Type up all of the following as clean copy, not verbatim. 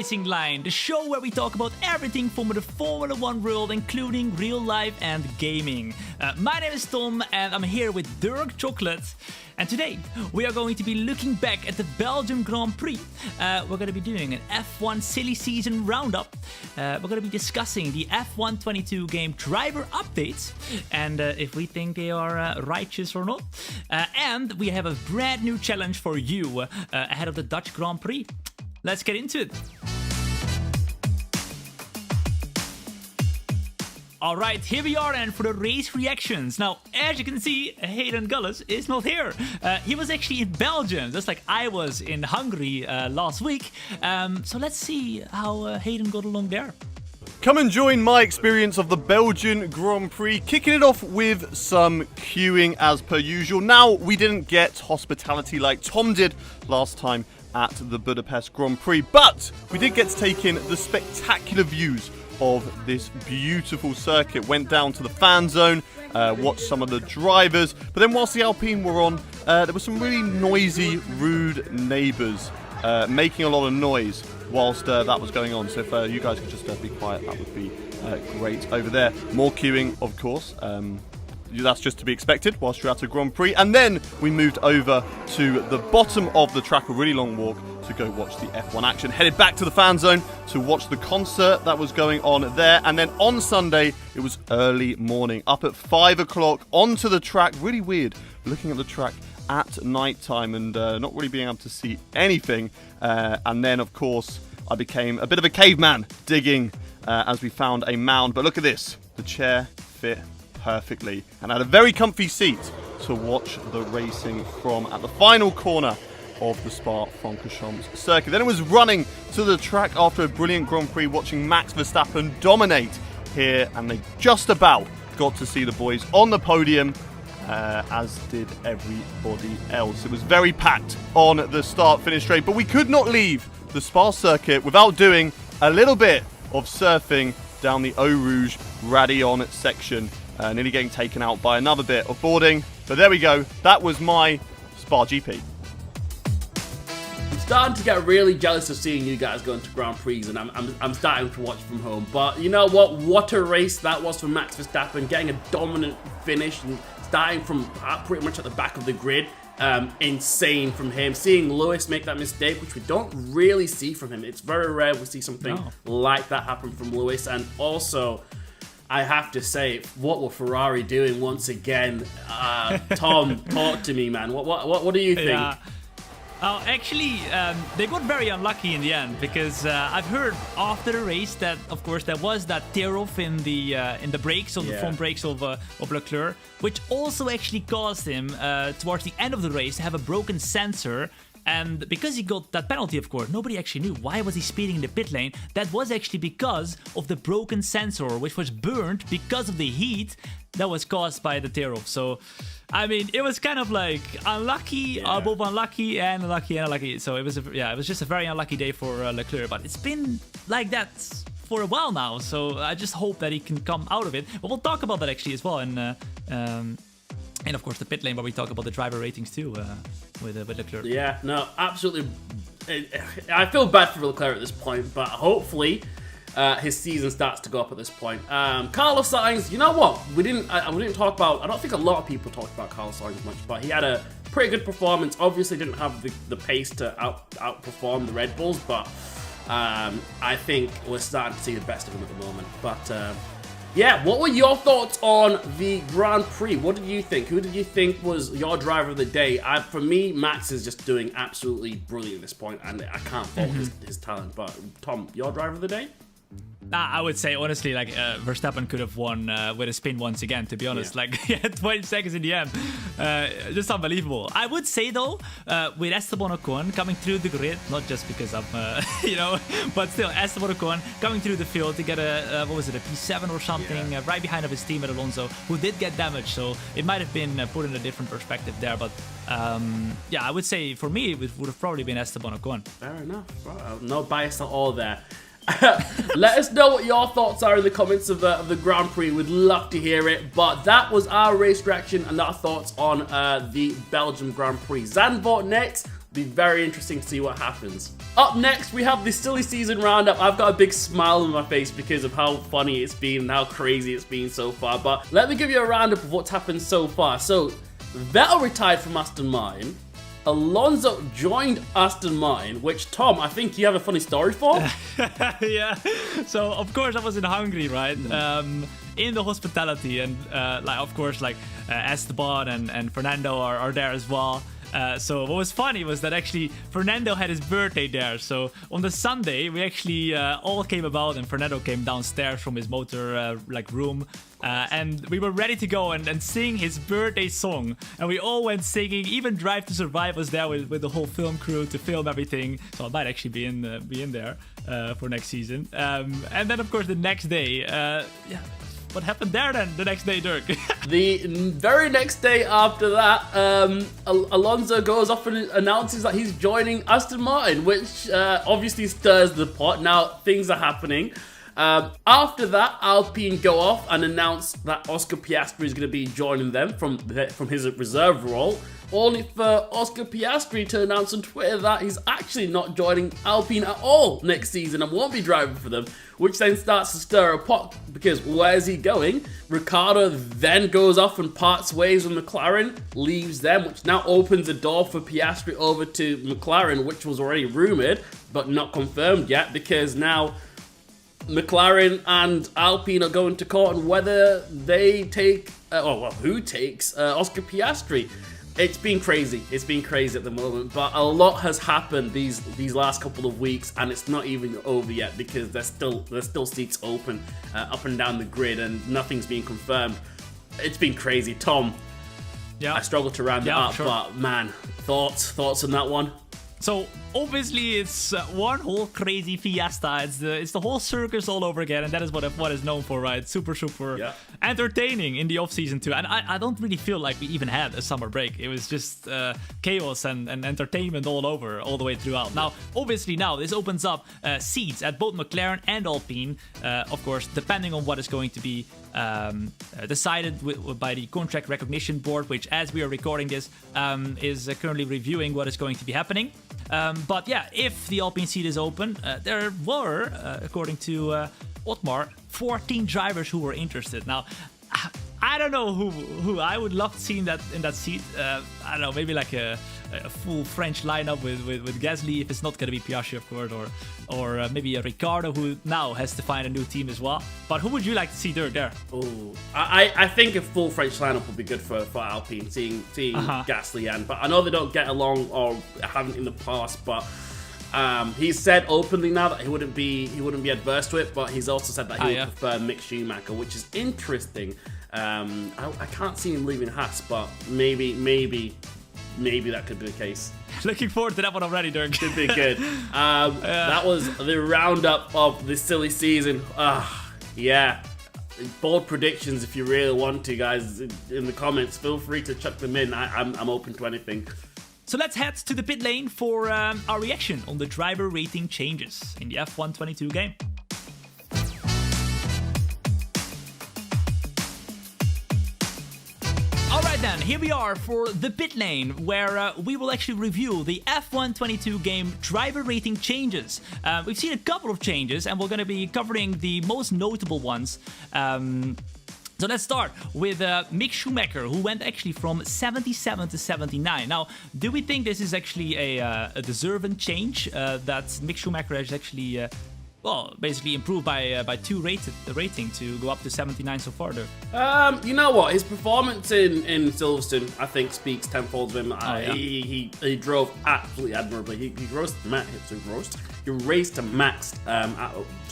Racing Line, the show where we talk about everything from the Formula 1 world, including real life and gaming. My name is Tom, and I'm here with Dirk Chocolate. And today, we are going to be looking back at the Belgium Grand Prix. We're going to be doing an F1 silly season roundup. We're going to be discussing the F1 22 game driver updates, and if we think they are righteous or not. And we have a brand new challenge for you ahead of the Dutch Grand Prix. Let's get into it. Alright, here we are and for the race reactions. Now, as you can see, Hayden Gullis is not here. He was actually in Belgium, just like I was in Hungary last week. So let's see how Hayden got along there. Come and join my experience of the Belgian Grand Prix, kicking it off with some queuing as per usual. Now, we didn't get hospitality like Tom did last time at the Budapest Grand Prix, but we did get to take in the spectacular views of this beautiful circuit. Went down to the fan zone, watched some of the drivers, but then whilst the Alpine were on, there were some really noisy, rude neighbours making a lot of noise whilst that was going on. So if you guys could just be quiet, that would be great over there. More queuing, of course. That's just to be expected whilst you're at a Grand Prix. And then we moved over to the bottom of the track, a really long walk, to go watch the F1 action. Headed back to the fan zone to watch the concert that was going on there. And then on Sunday, it was early morning, up at 5 o'clock, onto the track. Really weird, looking at the track at night time and not really being able to see anything. And then, of course, I became a bit of a caveman digging as we found a mound. But look at this, the chair fit perfectly and had a very comfy seat to watch the racing from at the final corner of the Spa-Francorchamps circuit. Then it was running to the track after a brilliant Grand Prix, watching Max Verstappen dominate here, and they just about got to see the boys on the podium, as did everybody else. It was very packed on the start-finish straight, but we could not leave the Spa circuit without doing a little bit of surfing down the Eau Rouge Raidillon section. Nearly getting taken out by another bit of boarding. But there we go. That was my Spa GP. I'm starting to get really jealous of seeing you guys going to Grand Prix, and I'm starting to watch from home. But you know what? What a race that was for Max Verstappen, getting a dominant finish and starting from pretty much at the back of the grid. Insane from him. Seeing Lewis make that mistake, which we don't really see from him. It's very rare we see something like that happen from Lewis. And also, I have to say, what were Ferrari doing once again? Tom, talk to me, man. What do you think? Yeah. Oh, actually, they got very unlucky in the end because I've heard after the race that, of course, there was that tear-off in the brakes, of the front brakes of Leclerc, which also actually caused him towards the end of the race to have a broken sensor. And because he got that penalty, of course, nobody actually knew why was he speeding in the pit lane. That was actually because of the broken sensor, which was burned because of the heat that was caused by the tear-off. So, I mean, it was kind of like unlucky, both unlucky and unlucky and unlucky. So it was, it was just a very unlucky day for Leclerc. But it's been like that for a while now. So I just hope that he can come out of it. But we'll talk about that actually as well. And of course, the pit lane where we talk about the driver ratings too with Leclerc. Yeah, no, absolutely. I feel bad for Leclerc at this point, but hopefully his season starts to go up at this point. Carlos Sainz, you know what? We didn't talk about. I don't think a lot of people talked about Carlos Sainz much, but he had a pretty good performance. Obviously, didn't have the pace to outperform the Red Bulls, but I think we're starting to see the best of him at the moment. But yeah, what were your thoughts on the Grand Prix? What did you think? Who did you think was your driver of the day? For me, Max is just doing absolutely brilliant at this point, and I can't fault his talent. But Tom, your driver of the day? I would say, honestly, like, Verstappen could have won with a spin once again, to be honest. Like, he had 20 seconds in the end. Just unbelievable. I would say, though, with Esteban Ocon coming through the grid, not just because I'm, but still, Esteban Ocon coming through the field to get a P7 or something, right behind of his teammate Alonso, who did get damaged. So it might have been put in a different perspective there. But, I would say, for me, it would have probably been Esteban Ocon. Fair enough. Well, no bias at all there. Let us know what your thoughts are in the comments of the Grand Prix. We'd love to hear it. But that was our race reaction and our thoughts on the Belgium Grand Prix. Zandvoort next. Be very interesting to see what happens. Up next, we have the silly season roundup. I've got a big smile on my face because of how funny it's been and how crazy it's been so far. But let me give you a roundup of what's happened so far. So, Vettel retired from Aston Martin. Alonso joined Aston Martin, which, Tom, I think you have a funny story for. Yeah. So, of course, I was in Hungary, right? In the hospitality, and of course, Esteban and Fernando are there as well. So what was funny was that actually Fernando had his birthday there. So on the Sunday, we actually all came about, and Fernando came downstairs from his motor room, and we were ready to go and sing his birthday song. And we all went singing. Even Drive to Survive was there with the whole film crew to film everything. So I might actually be in there for next season. And then of course the next day, what happened there then, the next day, Dirk? The very next day after that, Alonso goes off and announces that he's joining Aston Martin, which obviously stirs the pot. Now, things are happening. After that, Alpine go off and announce that Oscar Piastri is going to be joining them from his reserve role, only for Oscar Piastri to announce on Twitter that he's actually not joining Alpine at all next season and won't be driving for them, which then starts to stir a pot because where's he going? Ricciardo then goes off and parts ways with McLaren, leaves them, which now opens the door for Piastri over to McLaren, which was already rumoured but not confirmed yet, because now McLaren and Alpine are going to court on whether they take, who takes Oscar Piastri. It's been crazy. It's been crazy at the moment, but a lot has happened these last couple of weeks, and it's not even over yet because there's still seats open up and down the grid, and nothing's been confirmed. It's been crazy, Tom. Yeah, I struggle to round it up, sure. but man, thoughts on that one? So obviously it's one whole crazy fiesta. It's the whole circus all over again, and that is what is known for, right? Super entertaining in the off season too. And I don't really feel like we even had a summer break. It was just chaos and entertainment all over, all the way throughout. Now, obviously now this opens up seats at both McLaren and Alpine, of course, depending on what is going to be decided by the contract recognition board, which, as we are recording this, is currently reviewing what is going to be happening. But yeah, if the Alpine seat is open, there were, according to Otmar, 14 drivers who were interested. Now, I don't know who I would love to see in that seat. I don't know, maybe like a full French lineup with Gasly, if it's not going to be Piastri, of course, or maybe a Ricciardo, who now has to find a new team as well. But who would you like to see, Dirk, there? Oh, I think a full French lineup would be good for Alpine, seeing Gasly and. But I know they don't get along or haven't in the past, but. He's said openly now that he wouldn't be adverse to it, but he's also said that he would prefer Mick Schumacher, which is interesting. I can't see him leaving Haas, but maybe that could be the case. Looking forward to that one already, Dirk. Could be good. That was the roundup of the silly season. Yeah. Bold predictions if you really want to, guys, in the comments. Feel free to chuck them in. I'm open to anything. So let's head to the pit lane for our reaction on the driver rating changes in the F1 22 game. Alright then, here we are for the pit lane, where we will actually review the F1 22 game driver rating changes. We've seen a couple of changes, and we're going to be covering the most notable ones. So let's start with Mick Schumacher, who went actually from 77 to 79. Now, do we think this is actually a deserving change, that Mick Schumacher has actually, basically improved by 2 rating to go up to 79 so far, though? You know what? His performance in Silverstone, I think, speaks tenfold of him. He drove absolutely admirably. He raced to max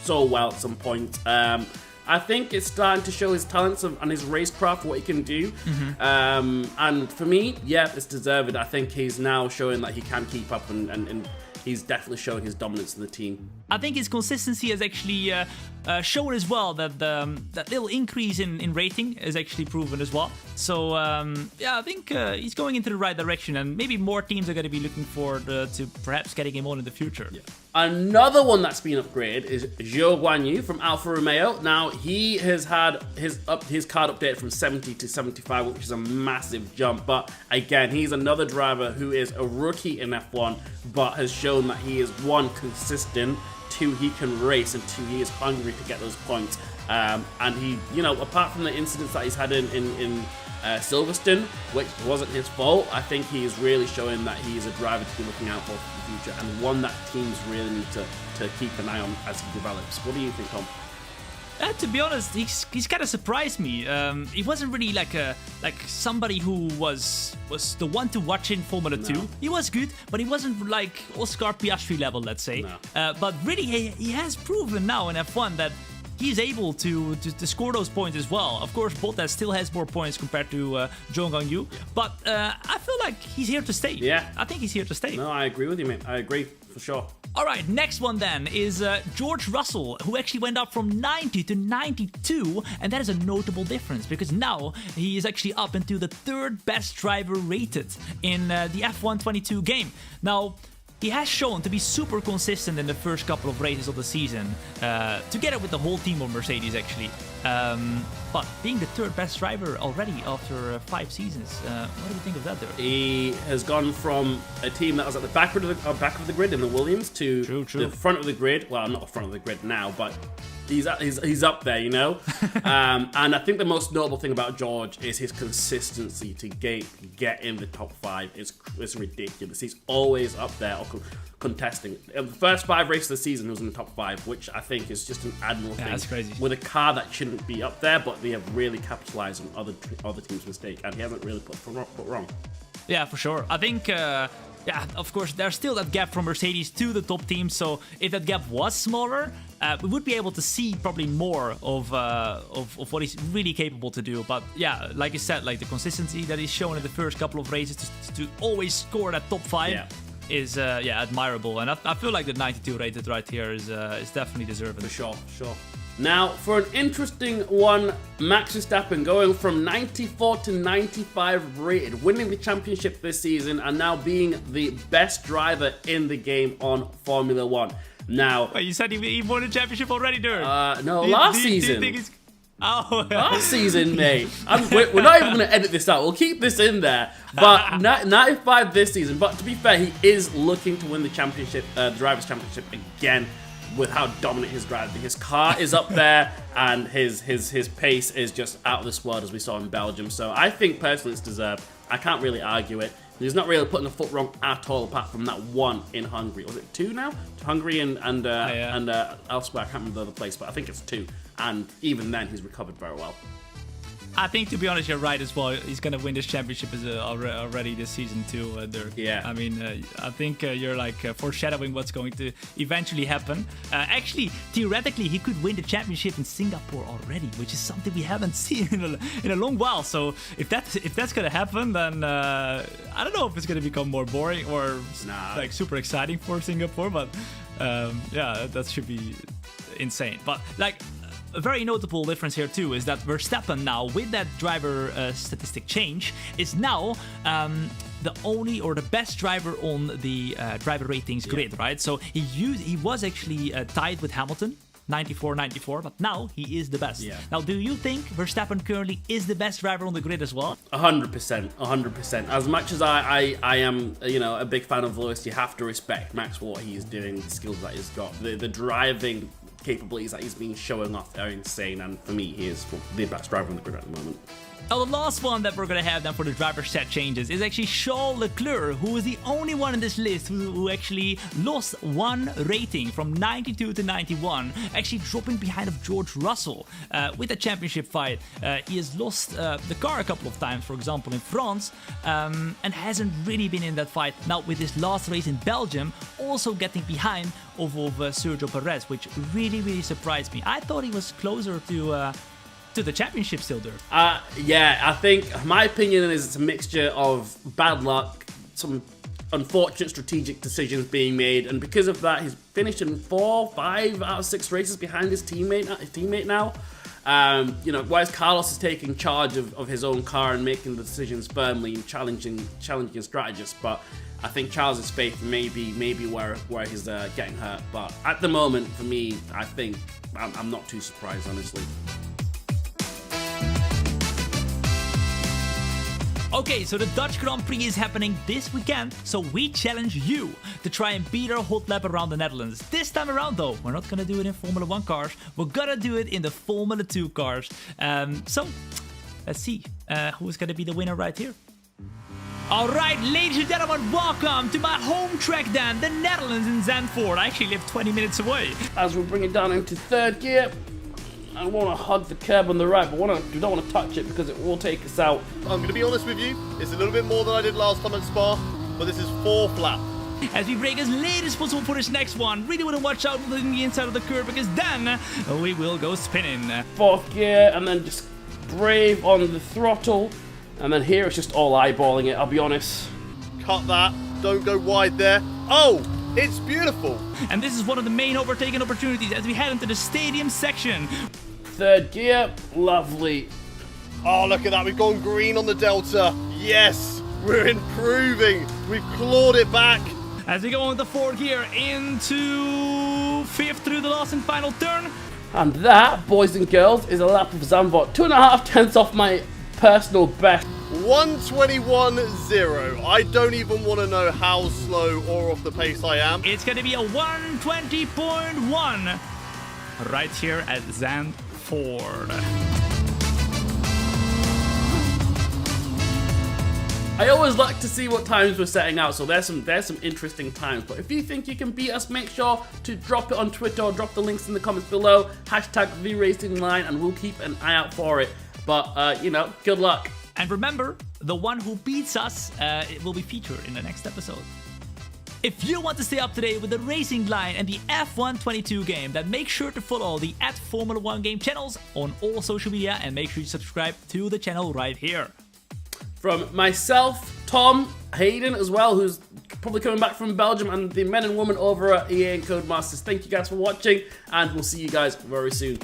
so well at some point. I think it's starting to show his talents and his racecraft, what he can do. And for me, yeah, it's deserved. I think he's now showing that he can keep up and he's definitely showing his dominance in the team. I think his consistency has actually shown as well that that little increase in rating is actually proven as well. So yeah, I think he's going into the right direction, and maybe more teams are going to be looking forward to perhaps getting him on in the future. Yeah. Another one that's been upgraded is Zhou Guanyu from Alfa Romeo. Now, he has had his card updated from 70 to 75, which is a massive jump. But again, he's another driver who is a rookie in F1, but has shown that he is, one, consistent, two, he can race, and two, he is hungry to get those points. And he, you know, apart from the incidents that he's had in Silverstone, which wasn't his fault, I think he is really showing that he is a driver to be looking out for the future, and one that teams really need to keep an eye on as he develops. What do you think, Tom? To be honest, he's kind of surprised me. He wasn't really like somebody who was the one to watch in Formula 2. He was good, but he wasn't like Oscar Piastri level, let's say. No. But really, he has proven now in F1 that he's able to score those points as well. Of course, Bottas still has more points compared to Zhou Guanyu, but I feel like he's here to stay. Yeah. I think he's here to stay. No, I agree with you, mate. I agree, for sure. All right, next one then is George Russell, who actually went up from 90 to 92, and that is a notable difference because now he is actually up into the third best driver rated in the F1 22 game. Now, he has shown to be super consistent in the first couple of races of the season, together with the whole team of Mercedes actually. But being the third best driver already after 5 seasons, what do you think of that, Dirk? He has gone from a team that was at the back of the grid in the Williams to the front of the grid. Well, not the front of the grid now, but he's up there, you know. And I think the most notable thing about George is his consistency to get in the top 5. It's ridiculous. He's always up there or contesting. In the first 5 races of the season, he was in the top 5, which I think is just an admirable thing. That's crazy. With a car that shouldn't be up there, but they have really capitalized on other teams' mistake, and he hasn't really put wrong. Yeah, for sure. I think. Yeah, of course, there's still that gap from Mercedes to the top team, so if that gap was smaller, we would be able to see probably more of what he's really capable to do. But yeah, like you said, like the consistency that he's shown in the first couple of races to always score that top 5 is admirable. And I feel like the 92 rated right here is definitely deserving. For sure. Now, for an interesting one, Max Verstappen going from 94 to 95 rated, winning the championship this season, and now being the best driver in the game on Formula 1. Now, wait, you said he won the championship already, Dirk? No, last season. Last season, mate. We're not even going to edit this out. We'll keep this in there. But 95 this season. But to be fair, he is looking to win the championship, Drivers' Championship again, with how dominant his driving. His car is up there, and his pace is just out of this world, as we saw in Belgium. So I think personally it's deserved. I can't really argue it. He's not really putting the foot wrong at all, apart from that one in Hungary. Was it 2 now? Hungary and elsewhere. I can't remember the other place, but I think it's 2. And even then, he's recovered very well. I think, to be honest, you're right as well. He's going to win this championship already this season too, Dirk. Yeah. I mean, I think you're like foreshadowing what's going to eventually happen. Actually, theoretically, he could win the championship in Singapore already, which is something we haven't seen in a long while. So if that's going to happen, then I don't know if it's going to become more boring or like super exciting for Singapore. But yeah, that should be insane. But like, a very notable difference here too is that Verstappen now, with that driver statistic change, is now the only or the best driver on the driver ratings grid, right? So he was actually tied with Hamilton, 94, but now he is the best. Yeah. Now, do you think Verstappen currently is the best driver on the grid as well? 100%. As much as I am, a big fan of Lewis, you have to respect Max for what he's doing, the skills that he's got, the driving capabilities that he's been showing off are insane, and for me, he is the best driver on the grid at the moment. Now, the last one that we're going to have then for the driver set changes is actually Charles Leclerc, who is the only one in this list who actually lost 1 rating from 92 to 91, actually dropping behind of George Russell with the championship fight. He has lost the car a couple of times, for example, in France, and hasn't really been in that fight. Now, with his last race in Belgium, also getting behind of Sergio Perez, which really surprised me. I thought he was closer to the championship still, Dirk. Yeah, I think my opinion is it's a mixture of bad luck, some unfortunate strategic decisions being made, and because of that, he's finished in 4, 5 out of 6 races behind his teammate now. You know, whereas Carlos is taking charge of his own car and making the decisions firmly and challenging strategists. But I think Charles's faith may be where he's getting hurt. But at the moment, for me, I think I'm not too surprised, honestly. Okay, so the Dutch Grand Prix is happening this weekend, so we challenge you to try and beat our hot lap around the Netherlands. This time around though, we're not gonna do it in Formula 1 cars, we're gonna do it in the Formula 2 cars. So, let's see who's gonna be the winner right here. Alright, ladies and gentlemen, welcome to my home track then, the Netherlands in Zandvoort. I actually live 20 minutes away. As we bring it down into 3rd gear, I want to hug the curb on the right, but we don't want to touch it because it will take us out. I'm going to be honest with you, it's a little bit more than I did last time at Spa, but this is 4 flat. As we brake as late as possible for this next one, really want to watch out on the inside of the curb because then we will go spinning. 4th gear, and then just brave on the throttle, and then here it's just all eyeballing it, I'll be honest. Cut that, don't go wide there. Oh, it's beautiful. And this is one of the main overtaking opportunities as we head into the stadium section. 3rd gear, lovely. Oh, look at that, we've gone green on the Delta. Yes, we're improving. We've clawed it back. As we go into 4th gear into 5th through the last and final turn. And that, boys and girls, is a lap of Zandvoort. 2.5 tenths off my personal best. 1:21.0. I don't even want to know how slow or off the pace I am. It's going to be a 1:20.1 right here at Zandvoort. I always like to see what times we're setting out, so there's some interesting times. But if you think you can beat us, make sure to drop it on Twitter or drop the links in the comments below. Hashtag VRacingLine, and we'll keep an eye out for it. But, you know, good luck. And remember, the one who beats us it will be featured in the next episode. If you want to stay up to date with the Racing Line and the F122 game, then make sure to follow the @Formula 1 game channels on all social media and make sure you subscribe to the channel right here. From myself, Tom, Hayden as well, who's probably coming back from Belgium, and the men and women over at EA and Codemasters, thank you guys for watching, and we'll see you guys very soon.